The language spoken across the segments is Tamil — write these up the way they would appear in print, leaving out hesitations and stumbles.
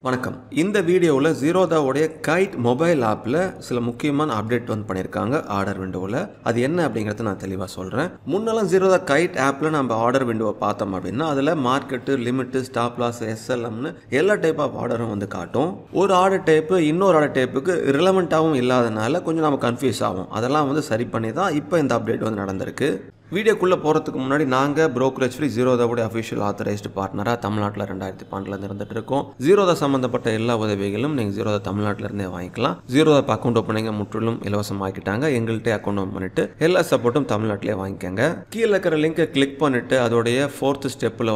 வணக்கம். இந்த வீடியோவில் ஜீரோதாவுடைய கைட் மொபைல் ஆப்பில் சில முக்கியமான அப்டேட் பண்ணியிருக்காங்க ஆர்டர் விண்டோவில். அது என்ன அப்படிங்கிறத நான் தெளிவாக சொல்கிறேன். முன்னெல்லாம் ஜீரோதா கைட் ஆப்பில் நம்ம ஆர்டர் விண்டோவை பார்த்தோம் அப்படின்னா அதில் மார்க்கெட்டு, லிமிட்டு, ஸ்டாப் லாஸ், எஸ்எல்எம்னு எல்லா டைப் ஆஃப் ஆர்டரும் காட்டும். ஒரு ஆர்டர் டைப்பு இன்னொரு ஆர்டர் டைப்புக்கு ரிலவெண்ட்டாகவும் இல்லாதனால கொஞ்சம் நம்ம கன்ஃபியூஸ் ஆகும். அதெல்லாம் சரி பண்ணி தான் இப்போ இந்த அப்டேட் நடந்திருக்கு. வீடியோக்குள்ளே போகிறதுக்கு முன்னாடி நாங்கள் புரோக்கரேஜ் ஃப்ரீ ஜீரோதாவுடைய அஃபிஷியல் ஆத்தரைஸ்டு பார்ட்னராக தமிழ்நாட்டில் 2012 இருந்துட்டு இருக்கோம். ஜீரோதா சம்மந்தப்பட்ட எல்லா உதவிகளும் நீங்கள் ஜீரோதா தமிழ்நாட்டிலிருந்தே வாங்கிக்கலாம். ஜீரோதா அக்கௌண்ட் ஓப்பனிங் முற்றிலும் இலவசமாக்கிட்டாங்க. எங்கள்கிட்ட அக்கௌண்ட் ஓப்பன் பண்ணிட்டு எல்லா சப்போர்ட்டும் தமிழ்நாட்டிலே வாங்கிக்கோங்க. கீழே இருக்கிற லிங்கை கிளிக் பண்ணிட்டு அதோடைய 4th ஸ்டெப்பில்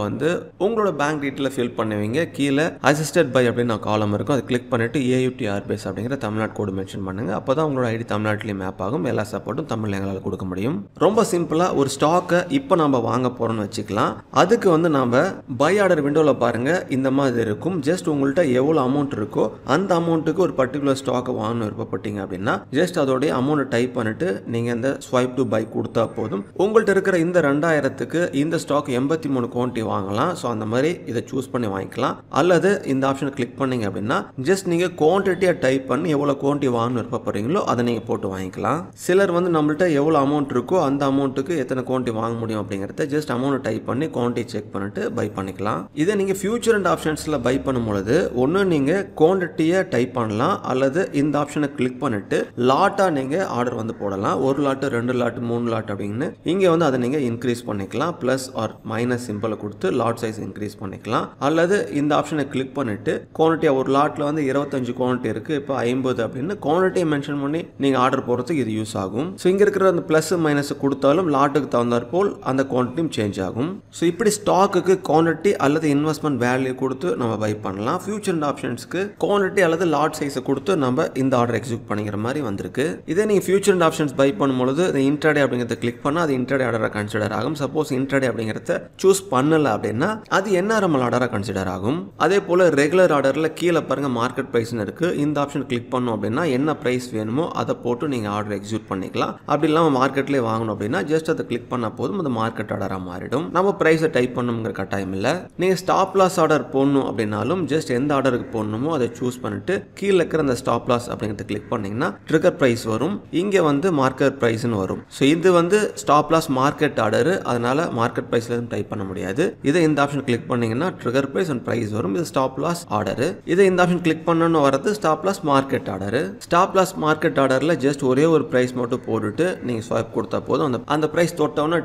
உங்களோட பேங்க் டீட்டெயிலை ஃபில் பண்ணுவீங்க. கீழே அசிஸ்டட் பை அப்படின்னு காலம் இருக்கும். அதை கிளிக் பண்ணிட்டு AUTRBS அப்படிங்கிற தமிழ்நாடு கோடு மென்ஷன் பண்ணுங்க. அப்போ தான் உங்களோட ஐடி தமிழ்நாட்டிலேயே மேப் ஆகும். எல்லா சப்போர்ட்டும் தமிழ் எங்களால் கொடுக்க முடியும். ரொம்ப சிம்பிளாக ஒரு ஸ்டாக்கை இப்போ நம்ம வாங்க போறோம்னு வச்சுக்கலாம். அதுக்கு நாம பை ஆர்டர் விண்டோவில் பாருங்க இந்த மாதிரி இருக்கும். ஜஸ்ட் உங்கள்கிட்ட எவ்வளோ அமௌண்ட் இருக்கோ அந்த அமௌண்ட்டுக்கு ஒரு பர்டிகுலர் ஸ்டாக்கை வாங்கணும் விருப்பப்பட்டீங்க அப்படின்னா ஜஸ்ட் அதோடைய அமௌண்ட்டை டைப் பண்ணிட்டு நீங்க இந்த ஸ்வைப் டு பை கொடுத்தா போதும். உங்கள்கிட்ட இருக்கிற இந்த 2000க்கு இந்த ஸ்டாக் 83 குவான்டிட்டி வாங்கலாம். ஸோ அந்த மாதிரி இதை சூஸ் பண்ணி வாங்கிக்கலாம். அல்லது இந்த ஆப்ஷனை கிளிக் பண்ணீங்க அப்படின்னா ஜஸ்ட் நீங்க குவான்டிட்டியை டைப் பண்ணி எவ்வளோ குவான்டிட்டி வாங்கணும் விருப்பப்படுறீங்களோ அதை நீங்க போட்டு வாங்கிக்கலாம். சிலர் நம்மள்கிட்ட எவ்வளோ அமௌண்ட் இருக்கோ அந்த அமௌண்ட்டுக்கு எத்தனை குவான்டிட்டி வாங்க முடியும் அப்படிங்கறத ஜஸ்ட் அமௌண்ட் டைப் பண்ணி குவான்டிட்டி செக் பண்ணிட்டு பை பண்ணிக்கலாம். இதை நீங்க ஃபியூச்சர் அண்ட் ஆப்ஷன்ஸ்ல பை பண்ணும்போது ஒன்னு நீங்க குவான்டிட்டியை டைப் பண்ணலாம், அல்லது இந்த ஆப்ஷனை கிளிக் பண்ணிட்டு லாட்டா நீங்க ஆர்டர் போடலாம். 1 லாட், 2 லாட், 3 லாட் அப்படின்னு இங்க அதை நீங்க இன்க்ரீஸ் பண்ணிக்கலாம். பிளஸ் ஆர் மைனஸ் சிம்பிளை கொடுத்து லாட் சைஸ் இன்க்ரீஸ் பண்ணிக்கலாம். அல்லது இந்த ஆப்ஷனை கிளிக் பண்ணிட்டு குவான்டிட்டி ஒரு லாட்ல 25 குவான்டிட்டி இருக்கு, இப்போ 50 அப்படின்னு குவான்டிட்டியை மென்ஷன் பண்ணி நீங்க ஆர்டர் போடுறதுக்கு இது யூஸ் ஆகும். ஸோ இங்க இருக்கிற அந்த பிளஸ் மைனஸ் கொடுத்தாலும் லாட்டுக்கு தகுந்தாற் போல் அந்த குவான்டிட்டியும் சேஞ்ச் ஆகும். ஸோ இப்படி ஸ்டாக்குக்கு குவான்டிட்டி அல்லது இன்வெஸ்ட்மெண்ட் வேல்யூ கொடுத்து நம்ம பை பண்ணலாம். ஃபியூச்சர் அண்ட் ஆப்ஷன்ஸ்க்கு குவான்டிட்டி அல்லது லாட் சைஸை கொடுத்து நம்ம இந்த ஆர்டர் எக்ஸிக்யூட் பண்ணிக்கிற மாதிரி வந்திருக்கு. இதே நீங்க ஃபியூச்சர் அண்ட் ஆப்ஷன்ஸ் பை பண்ணும்போது இன்ட்ராடே அப்படிங்கிறத கிளிக் பண்ணா அது இன்ட்ராடே ஆர்டரா கன்சிடர் ஆகும். சப்போஸ் இன்ட்ராடே அப்படிங்கிறத சூஸ் பண்ணல அப்படின்னா அது NRML ஆர்டரா கன்சிடர் ஆகும். அதே போல ரெகுலர் ஆர்டர்ல கீழே பாருங்க மார்க்கெட் பிரைஸ்னு இருக்கு. இந்த ஆப்ஷன் கிளிக் பண்ணோம் அப்படின்னா என்ன பிரைஸ் வேணுமோ அதை போட்டு நீங்க ஆர்டர் எக்ஸிக்யூட் பண்ணிக்கலாம். அப்படி இல்லாம மார்க்கெட்லேயே வாங்கணும் அப்படின்னா ஜஸ்ட் அதை கிளிக் பண்ணா போதும், அந்த மார்க்கெட் ஆர்டரா மாறிடும். நம்ம பிரைஸை டைப் பண்ணணுங்கிற கட்டாயம் இல்லை. நீங்க ஸ்டாப் லாஸ் ஆர்டர் போடணும் அப்படின்னாலும் ஜஸ்ட் எந்த ஆர்டருக்கு போடணுமோ அதை சூஸ் பண்ணிட்டு கீழே இருக்கிற அந்த ஸ்டாப் லாஸ் அப்படிங்கிறத கிளிக் பண்ணீங்கன்னா ட்ரிகர் பிரைஸ் வரும். இங்க மார்க்கெட் பிரைஸ்னு வரும். ஸோ இது ஸ்டாப் லாஸ் மார்க்கெட் ஆர்டர், அதனால மார்க்கெட் பிரைஸ்ல எதுவும் டைப் பண்ண முடியாது. இதை இந்த ஆப்ஷன் கிளிக் பண்ணீங்கன்னா ட்ரிகர் பிரைஸ் அண்ட் பிரைஸ் வரும். இது ஸ்டாப் லாஸ் ஆர்டர். இதை இந்த ஆப்ஷன் கிளிக் பண்ணணும் வரது stop loss market order. Stop loss market ஆர்டர்ல ஜஸ்ட் ஒரே ஒரு பிரைஸ் மட்டும் போட்டுட்டு நீங்க ஸ்வைப் கொடுத்தா போதும். அந்த பிரைஸ் தொட்டவுடனே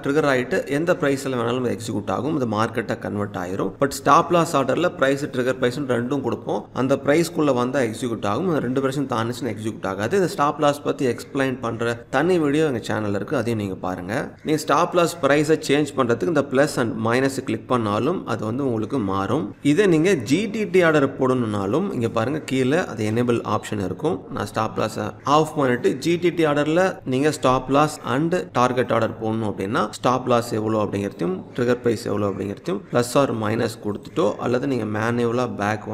ட்ரிகர் ஆகிட்டு எந்த பிரைஸ்ல வேணாலும் எக்ஸிக்யூட் ஆகும். இது மார்க்கெட்டை கன்வெர்ட் ஆயிரும். பட் ஸ்டாப் லாஸ் ஆர்டர்ல பிரைஸ் ட்ரிகர் பிரைஸ் ரெண்டும் கொடுப்போம். அந்த பிரைஸ்க்குள்ள வந்தா எக்ஸிக்யூட் ஆகும். அந்த 2% தாண்டிச்சுன்னா எக்ஸிக்யூட் ஆகாது. இந்த ஸ்டாப் லாஸ் பத்தி எக்ஸ்பிளைன் பண்ற தனி வீடியோ எங்க சேனல்ல இருக்கு, அதையும் நீங்க பாருங்க. நீங்க ஸ்டாப் லாஸ் பிரைஸை சேஞ்ச் பண்றதுக்கு இந்த பிளஸ் அண்ட் மைனஸ் கிளிக் பண்ணாலும் அது உங்களுக்கு மாறும். இதை நீங்க GTT ஆர்டர் போடணும்னாலும் இங்க பாருங்க கீழே அது எனேபிள் ஆப்ஷன் இருக்கும். நான் ஸ்டாப் லாஸ் ஆஃப் பண்ணிட்டு GTT ஆர்டர்ல நீங்க stop loss and target order போடணும் அப்படின்னா ஸ்டாப் லாஸ் எவ்வளோ அப்படிங்கிறதையும் ட்ரிகர் பிரைஸ் எவ்வளோ அப்படிங்கிறதையும் பிளஸ் ஆர் மைனஸ் கொடுத்துட்டோ அல்லது நீங்கள் மேனுவலாக பேக்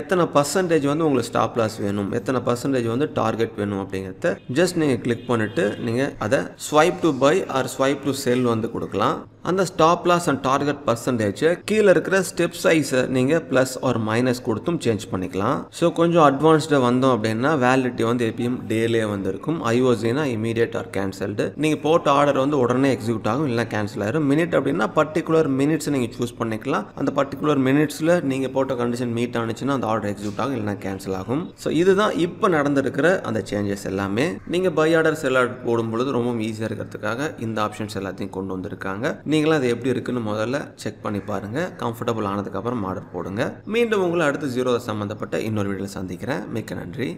எத்தனை பர்சன்டேஜ் உங்களுக்கு ஸ்டாப் லாஸ் வேணும், எத்தனை பர்சன்டேஜ் டார்கெட் வேணும் அப்படிங்கிறத ஜஸ்ட் நீங்கள் கிளிக் பண்ணிட்டு நீங்கள் அதை swipe to buy or swipe to sell கொடுக்கலாம். அந்த stop loss and target percentage கீழே இருக்கிற ஸ்டெப் சைஸை நீங்கள் ப்ளஸ் ஆர் மைனஸ் கொடுத்தும் சேஞ்ச் பண்ணிக்கலாம். ஸோ கொஞ்சம் அட்வான்ஸ்டாக வந்தோம் அப்படின்னா வேலிடிட்டி எப்பயும் டேலே இருக்கும். IOCனா இமீடியட் ஆர் கேன்சல்டு. நீங்கள் போட்ட ஆர்டர் உடனே எக்ஸிக்யூட் ஆகும், இல்லை கேன்சல் ஆயிரும். மினிட் அப்படின்னா பர்டிகுலர் மினிட்ஸ் நீங்கள் சூஸ் பண்ணிக்கலாம். அந்த பர்டிகுலர் மினிட்ஸில் நீங்கள் போட்ட கண்டிஷன் மீட் ஆனிச்சுன்னா அந்த ஆர்டர் எக்ஸிக்யூட் ஆகும், இல்லைனா கேன்சல் ஆகும். ஸோ இதுதான் இப்போ நடந்திருக்கிற அந்த சேஞ்சஸ் எல்லாமே. நீங்கள் பை ஆர்டர் செல் ஆர்டர் போடும்பொழுது ரொம்ப ஈஸியாக இருக்கிறதுக்காக இந்த ஆப்ஷன்ஸ் எல்லாத்தையும் கொண்டு வந்திருக்காங்க. நீங்களும் அது எப்படி இருக்குன்னு முதல்ல செக் பண்ணி பாருங்க. கம்ஃபர்டபுள் ஆனதுக்கு அப்புறம் ஆர்டர் போடுங்க. மீண்டும் உங்களை அடுத்து ஜீரோதா சம்பந்தப்பட்ட இன்னொரு வீடியோவில் சந்திக்கிறேன். மிக்க நன்றி.